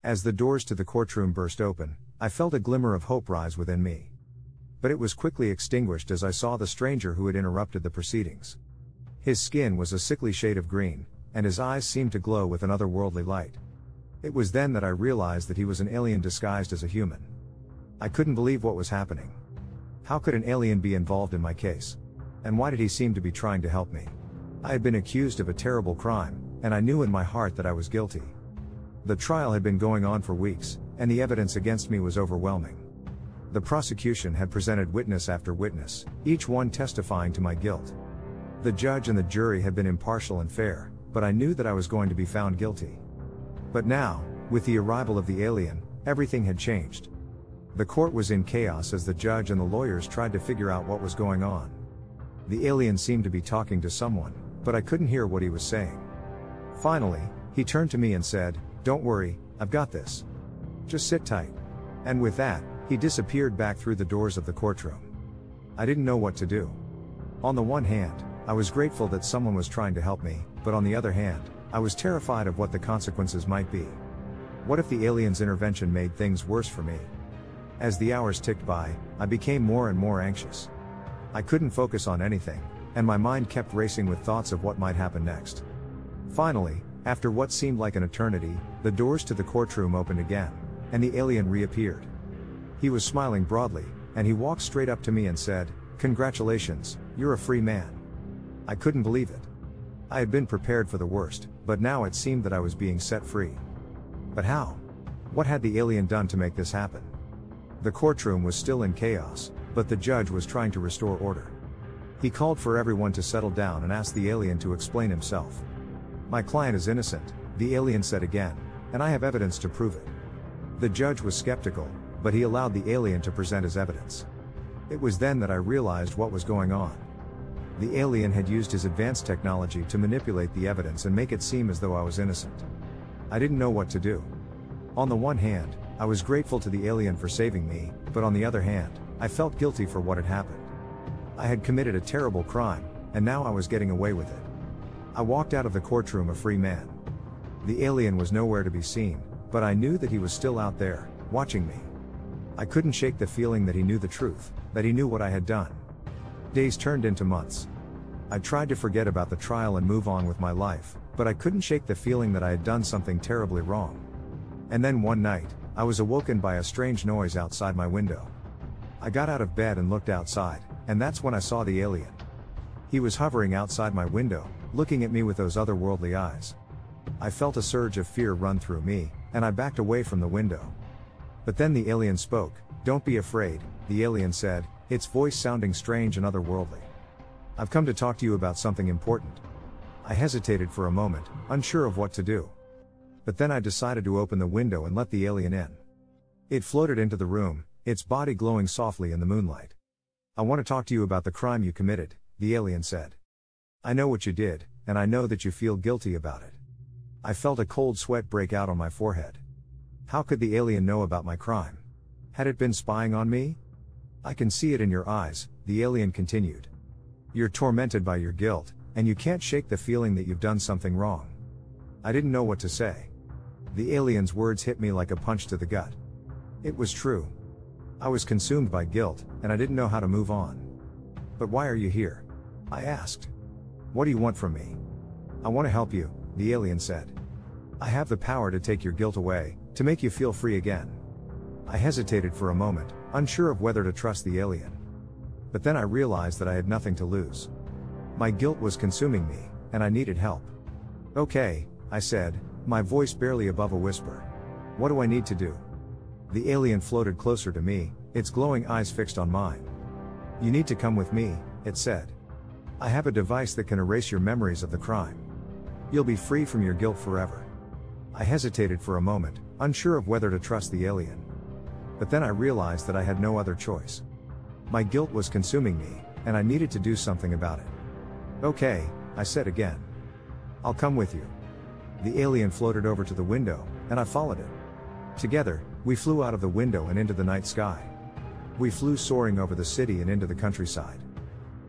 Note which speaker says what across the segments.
Speaker 1: As the doors to the courtroom burst open, I felt a glimmer of hope rise within me. But it was quickly extinguished as I saw the stranger who had interrupted the proceedings. His skin was a sickly shade of green, and his eyes seemed to glow with an otherworldly light. It was then that I realized that he was an alien disguised as a human. I couldn't believe what was happening. How could an alien be involved in my case? And why did he seem to be trying to help me? I had been accused of a terrible crime, and I knew in my heart that I was guilty. The trial had been going on for weeks, and the evidence against me was overwhelming. The prosecution had presented witness after witness, each one testifying to my guilt. The judge and the jury had been impartial and fair, but I knew that I was going to be found guilty. But now, with the arrival of the alien, everything had changed. The court was in chaos as the judge and the lawyers tried to figure out what was going on. The alien seemed to be talking to someone, but I couldn't hear what he was saying. Finally, he turned to me and said, "Don't worry, I've got this. Just sit tight." And with that, he disappeared back through the doors of the courtroom. I didn't know what to do. On the one hand, I was grateful that someone was trying to help me, but on the other hand, I was terrified of what the consequences might be. What if the alien's intervention made things worse for me? As the hours ticked by, I became more and more anxious. I couldn't focus on anything, and my mind kept racing with thoughts of what might happen next. Finally, after what seemed like an eternity, the doors to the courtroom opened again, and the alien reappeared. He was smiling broadly, and he walked straight up to me and said, "Congratulations, you're a free man." I couldn't believe it. I had been prepared for the worst, but now it seemed that I was being set free. But how? What had the alien done to make this happen? The courtroom was still in chaos, but the judge was trying to restore order. He called for everyone to settle down and asked the alien to explain himself. "My client is innocent," the alien said again, "and I have evidence to prove it." The judge was skeptical, but he allowed the alien to present his evidence. It was then that I realized what was going on. The alien had used his advanced technology to manipulate the evidence and make it seem as though I was innocent. I didn't know what to do. On the one hand, I was grateful to the alien for saving me, but on the other hand, I felt guilty for what had happened. I had committed a terrible crime, and now I was getting away with it. I walked out of the courtroom a free man. The alien was nowhere to be seen, but I knew that he was still out there, watching me. I couldn't shake the feeling that he knew the truth, that he knew what I had done. Days turned into months. I tried to forget about the trial and move on with my life, but I couldn't shake the feeling that I had done something terribly wrong. And then one night, I was awoken by a strange noise outside my window. I got out of bed and looked outside, and that's when I saw the alien. He was hovering outside my window, looking at me with those otherworldly eyes. I felt a surge of fear run through me, and I backed away from the window. But then the alien spoke. "Don't be afraid," the alien said, its voice sounding strange and otherworldly. "I've come to talk to you about something important." I hesitated for a moment, unsure of what to do. But then I decided to open the window and let the alien in. It floated into the room, its body glowing softly in the moonlight. "I want to talk to you about the crime you committed," the alien said. "I know what you did, and I know that you feel guilty about it." I felt a cold sweat break out on my forehead. How could the alien know about my crime? Had it been spying on me? "I can see it in your eyes," the alien continued. "You're tormented by your guilt, and you can't shake the feeling that you've done something wrong." I didn't know what to say. The alien's words hit me like a punch to the gut. It was true. I was consumed by guilt, and I didn't know how to move on. "But why are you here?" I asked. "What do you want from me?" "I want to help you," the alien said. "I have the power to take your guilt away, to make you feel free again." I hesitated for a moment, unsure of whether to trust the alien. But then I realized that I had nothing to lose. My guilt was consuming me, and I needed help. "Okay," I said, my voice barely above a whisper. "What do I need to do?" The alien floated closer to me, its glowing eyes fixed on mine. "You need to come with me," it said. "I have a device that can erase your memories of the crime. You'll be free from your guilt forever." I hesitated for a moment, unsure of whether to trust the alien. But then I realized that I had no other choice. My guilt was consuming me, and I needed to do something about it. "Okay," I said again. "I'll come with you." The alien floated over to the window, and I followed it. Together, we flew out of the window and into the night sky. We flew soaring over the city and into the countryside.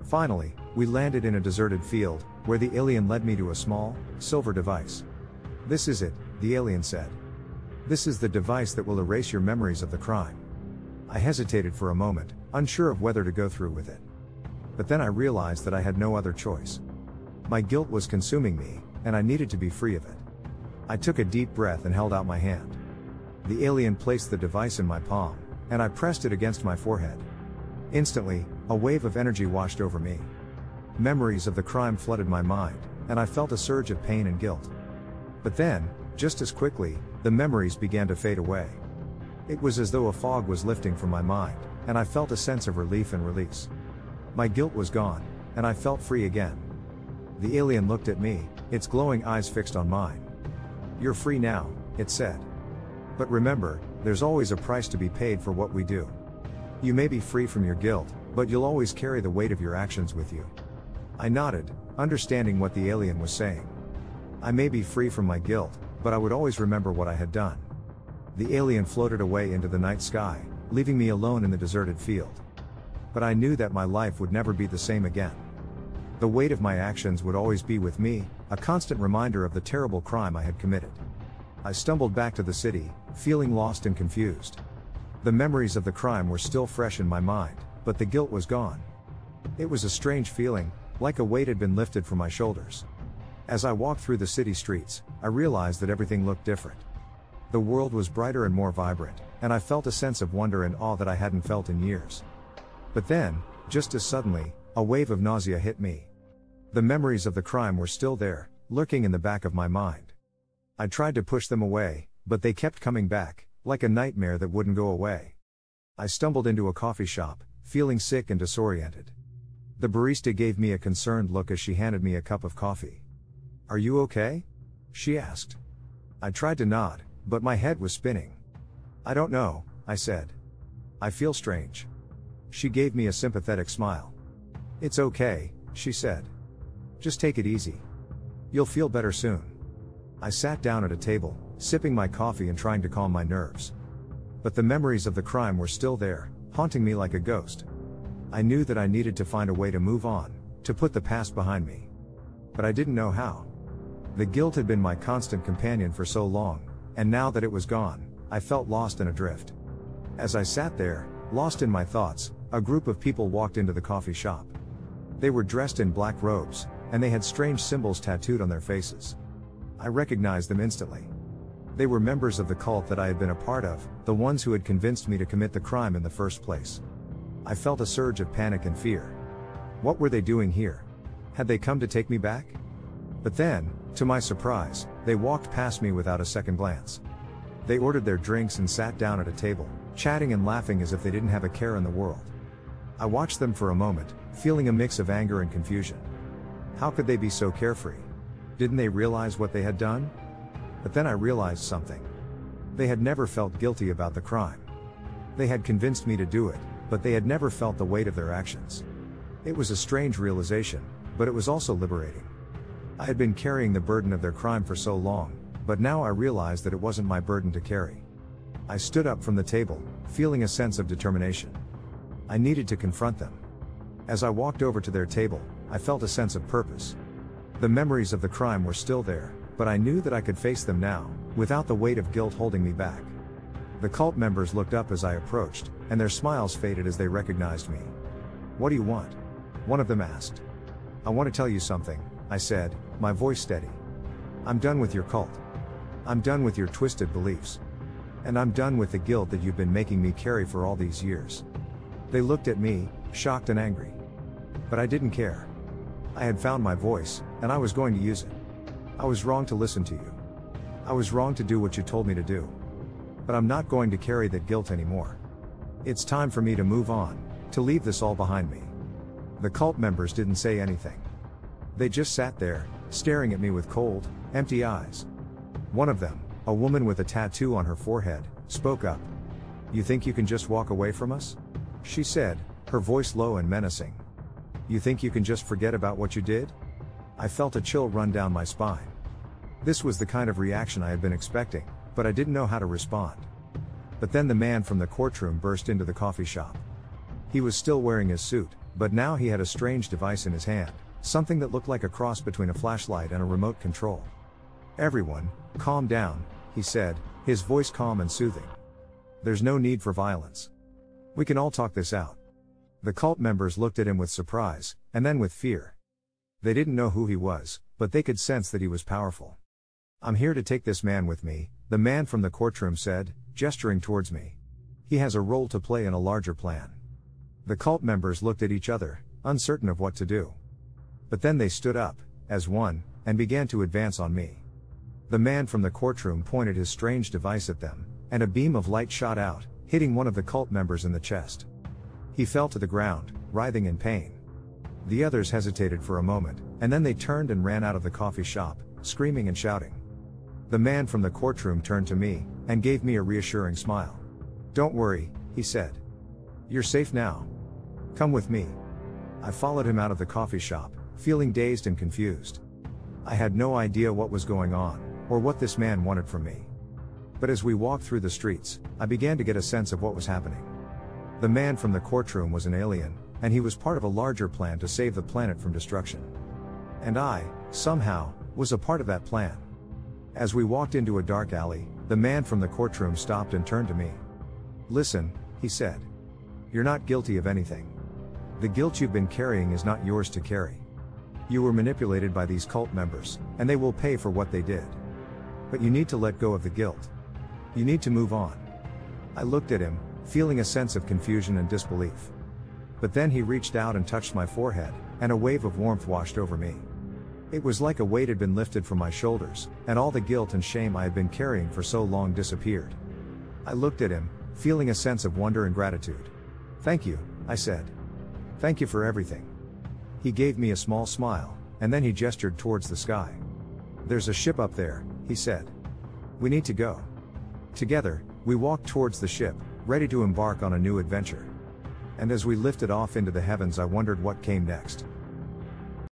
Speaker 1: Finally, we landed in a deserted field, where the alien led me to a small, silver device. "This is it," the alien said. This is the device that will erase your memories of the crime. I hesitated for a moment, unsure of whether to go through with it. But then I realized that I had no other choice. My guilt was consuming me, and I needed to be free of it. I took a deep breath and held out my hand. The alien placed the device in my palm, and I pressed it against my forehead. Instantly, a wave of energy washed over me. Memories of the crime flooded my mind, and I felt a surge of pain and guilt. But then, just as quickly, the memories began to fade away. It was as though a fog was lifting from my mind, and I felt a sense of relief and release. My guilt was gone, and I felt free again. The alien looked at me, its glowing eyes fixed on mine. "You're free now," it said. "But remember, there's always a price to be paid for what we do. You may be free from your guilt, but you'll always carry the weight of your actions with you." I nodded, understanding what the alien was saying. I may be free from my guilt, but I would always remember what I had done. The alien floated away into the night sky, leaving me alone in the deserted field. But I knew that my life would never be the same again. The weight of my actions would always be with me, a constant reminder of the terrible crime I had committed. I stumbled back to the city, feeling lost and confused. The memories of the crime were still fresh in my mind, but the guilt was gone. It was a strange feeling, like a weight had been lifted from my shoulders. As I walked through the city streets, I realized that everything looked different. The world was brighter and more vibrant, and I felt a sense of wonder and awe that I hadn't felt in years. But then, just as suddenly, a wave of nausea hit me. The memories of the crime were still there, lurking in the back of my mind. I tried to push them away, but they kept coming back, like a nightmare that wouldn't go away. I stumbled into a coffee shop, feeling sick and disoriented. The barista gave me a concerned look as she handed me a cup of coffee. "Are you okay?" she asked. I tried to nod, but my head was spinning. "I don't know," I said. "I feel strange." She gave me a sympathetic smile. "It's okay," she said. "Just take it easy. You'll feel better soon." I sat down at a table, sipping my coffee and trying to calm my nerves. But the memories of the crime were still there, haunting me like a ghost. I knew that I needed to find a way to move on, to put the past behind me. But I didn't know how. The guilt had been my constant companion for so long, and now that it was gone, I felt lost and adrift. As I sat there, lost in my thoughts, a group of people walked into the coffee shop. They were dressed in black robes, and they had strange symbols tattooed on their faces. I recognized them instantly. They were members of the cult that I had been a part of, the ones who had convinced me to commit the crime in the first place. I felt a surge of panic and fear. What were they doing here? Had they come to take me back? But then, to my surprise, they walked past me without a second glance. They ordered their drinks and sat down at a table, chatting and laughing as if they didn't have a care in the world. I watched them for a moment, feeling a mix of anger and confusion. How could they be so carefree? Didn't they realize what they had done? But then I realized something. They had never felt guilty about the crime. They had convinced me to do it, but they had never felt the weight of their actions. It was a strange realization, but it was also liberating. I had been carrying the burden of their crime for so long, but now I realized that it wasn't my burden to carry. I stood up from the table, feeling a sense of determination. I needed to confront them. As I walked over to their table, I felt a sense of purpose. The memories of the crime were still there, but I knew that I could face them now, without the weight of guilt holding me back. The cult members looked up as I approached, and their smiles faded as they recognized me. "What do you want?" one of them asked. "I want to tell you something," I said, my voice steady. "I'm done with your cult. I'm done with your twisted beliefs. And I'm done with the guilt that you've been making me carry for all these years." They looked at me, shocked and angry. But I didn't care. I had found my voice, and I was going to use it. I was wrong to listen to you. I was wrong to do what you told me to do. But I'm not going to carry that guilt anymore. It's time for me to move on, to leave this all behind me. The cult members didn't say anything. They just sat there, staring at me with cold, empty eyes. One of them, a woman with a tattoo on her forehead, spoke up. "You think you can just walk away from us?" she said, her voice low and menacing. "You think you can just forget about what you did?" I felt a chill run down my spine. This was the kind of reaction I had been expecting, but I didn't know how to respond. But then the man from the courtroom burst into the coffee shop. He was still wearing his suit, but now he had a strange device in his hand, something that looked like a cross between a flashlight and a remote control. "Everyone, calm down," he said, his voice calm and soothing. "There's no need for violence. We can all talk this out." The cult members looked at him with surprise, and then with fear. They didn't know who he was, but they could sense that he was powerful. "I'm here to take this man with me," the man from the courtroom said, gesturing towards me. "He has a role to play in a larger plan." The cult members looked at each other, uncertain of what to do. But then they stood up, as one, and began to advance on me. The man from the courtroom pointed his strange device at them, and a beam of light shot out, hitting one of the cult members in the chest. He fell to the ground, writhing in pain. The others hesitated for a moment, and then they turned and ran out of the coffee shop, screaming and shouting. The man from the courtroom turned to me, and gave me a reassuring smile. "Don't worry," he said. "You're safe now. Come with me." I followed him out of the coffee shop, feeling dazed and confused. I had no idea what was going on, or what this man wanted from me. But as we walked through the streets, I began to get a sense of what was happening. The man from the courtroom was an alien, and he was part of a larger plan to save the planet from destruction. And I, somehow, was a part of that plan. As we walked into a dark alley, the man from the courtroom stopped and turned to me. "Listen," he said. "You're not guilty of anything. The guilt you've been carrying is not yours to carry. You were manipulated by these cult members, and they will pay for what they did. But you need to let go of the guilt. You need to move on." I looked at him, feeling a sense of confusion and disbelief. But then he reached out and touched my forehead, and a wave of warmth washed over me. It was like a weight had been lifted from my shoulders, and all the guilt and shame I had been carrying for so long disappeared. I looked at him, feeling a sense of wonder and gratitude. "Thank you," I said. "Thank you for everything." He gave me a small smile, and then he gestured towards the sky. "There's a ship up there," he said. "We need to go." Together, we walked towards the ship, ready to embark on a new adventure. And as we lifted off into the heavens, I wondered what came next.